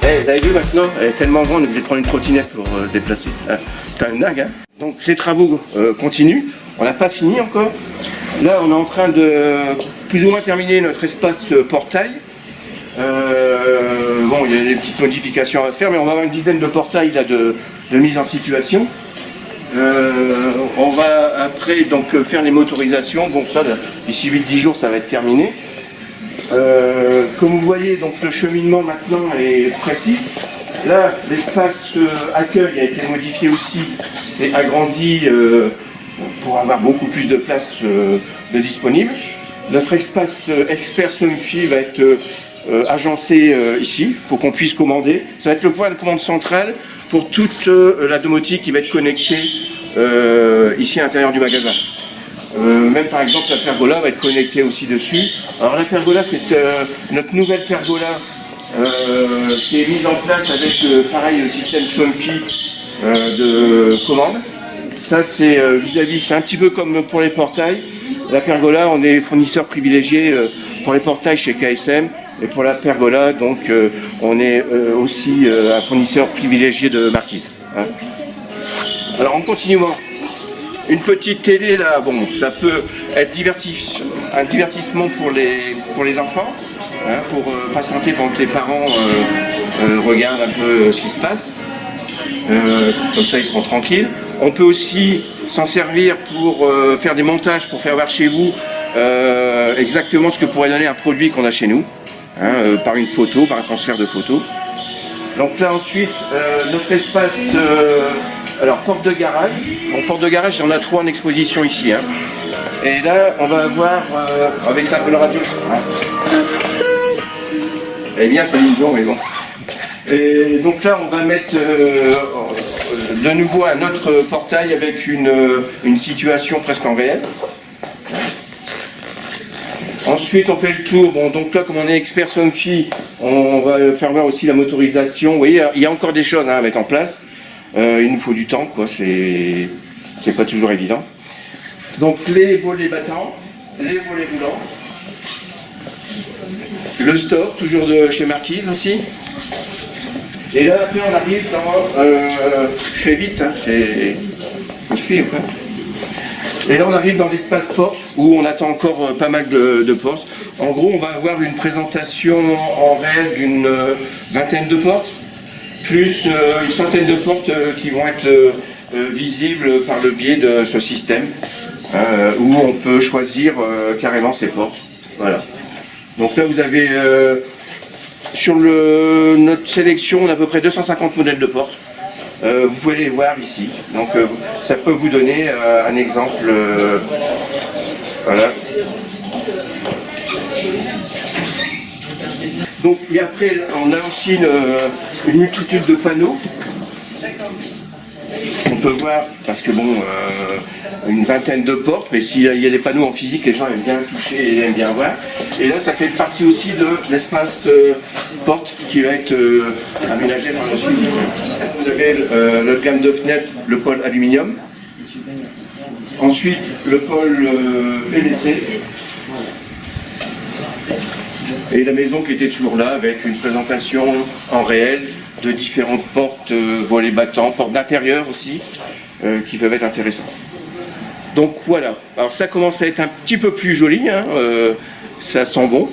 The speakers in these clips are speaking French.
Vous avez vu maintenant, elle est tellement grande, on est obligé de prendre une trottinette pour se déplacer. C'est quand même dingue, hein. Donc les travaux continuent, on n'a pas fini encore. Là on est en train de plus ou moins terminer notre espace portail. Bon, il y a des petites modifications à faire, mais on va avoir une dizaine de portails là, de mise en situation. On va après donc faire les motorisations. Bon, ça d'ici 8-10 jours ça va être terminé. Comme vous voyez, donc le cheminement maintenant est précis. Là, l'espace accueil a été modifié aussi, c'est agrandi pour avoir beaucoup plus de place de disponible. Notre espace expert Somfy va être agencé ici pour qu'on puisse commander. Ça va être le point de commande central pour toute la domotique qui va être connectée ici à l'intérieur du magasin. Même par exemple la pergola va être connectée aussi dessus. Alors la pergola, c'est notre nouvelle pergola qui est mise en place avec pareil le système Somfy de commande. Ça c'est vis-à-vis, c'est un petit peu comme pour les portails. La pergola, on est fournisseur privilégié pour les portails chez KSM. Et pour la pergola, donc, on est aussi un fournisseur privilégié de marquise. Hein. Alors en continuant, une petite télé là, bon, ça peut être un divertissement pour les enfants, hein, pour patienter pendant que les parents regardent un peu ce qui se passe. Comme ça ils seront tranquilles. On peut aussi s'en servir pour faire des montages, pour faire voir chez vous exactement ce que pourrait donner un produit qu'on a chez nous. Hein, par une photo, par un transfert de photos. Donc là ensuite, notre espace, alors porte de garage. Bon, porte de garage, il y en a 3 en exposition ici. Hein. Et là, on va avoir, avec ça un peu la radio. Hein. Elle est bien sa ligne, mais bon. Et donc là, on va mettre de nouveau un autre portail avec une situation presque en réel. Ensuite, on fait le tour. Bon, donc là, comme on est expert Somfy, on va faire voir aussi la motorisation. Vous voyez, il y a encore des choses à mettre en place. Il nous faut du temps, quoi. C'est pas toujours évident. Donc, les volets battants, les volets roulants, le store, toujours de chez Marquise aussi. Et là, après, on arrive dans. Je fais vite, hein, faut suivre. Hein. Et là on arrive dans l'espace porte où on attend encore pas mal de portes. En gros on va avoir une présentation en réel d'une vingtaine de portes, plus une centaine de portes qui vont être visibles par le biais de ce système, où on peut choisir carrément ces portes. Voilà. Donc là vous avez sur notre sélection on a à peu près 250 modèles de portes. Vous pouvez les voir ici, donc ça peut vous donner un exemple. Voilà. Donc et après on a aussi une multitude de panneaux. On peut voir, parce que bon, une vingtaine de portes, mais s'il y a des panneaux en physique, les gens aiment bien toucher et aiment bien voir. Et là, ça fait partie aussi de l'espace porte qui va être aménagé par la suite. Vous avez notre gamme de fenêtres, le pôle aluminium. Ensuite, le pôle PVC. Et la maison qui était toujours là, avec une présentation en réel de différentes portes, volets battants, portes d'intérieur aussi, qui peuvent être intéressantes. Donc voilà, alors ça commence à être un petit peu plus joli, hein, ça sent bon,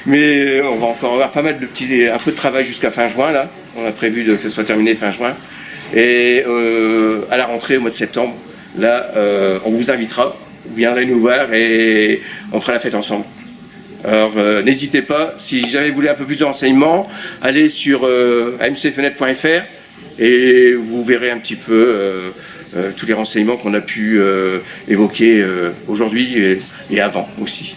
mais on va encore avoir pas mal de un peu de travail jusqu'à fin juin là, on a prévu que ce soit terminé fin juin, et à la rentrée au mois de septembre, là on vous invitera, vous viendrez nous voir et on fera la fête ensemble. Alors n'hésitez pas, si jamais vous voulez un peu plus de renseignements, allez sur amcfenêtre.fr et vous verrez un petit peu tous les renseignements qu'on a pu évoquer aujourd'hui et avant aussi.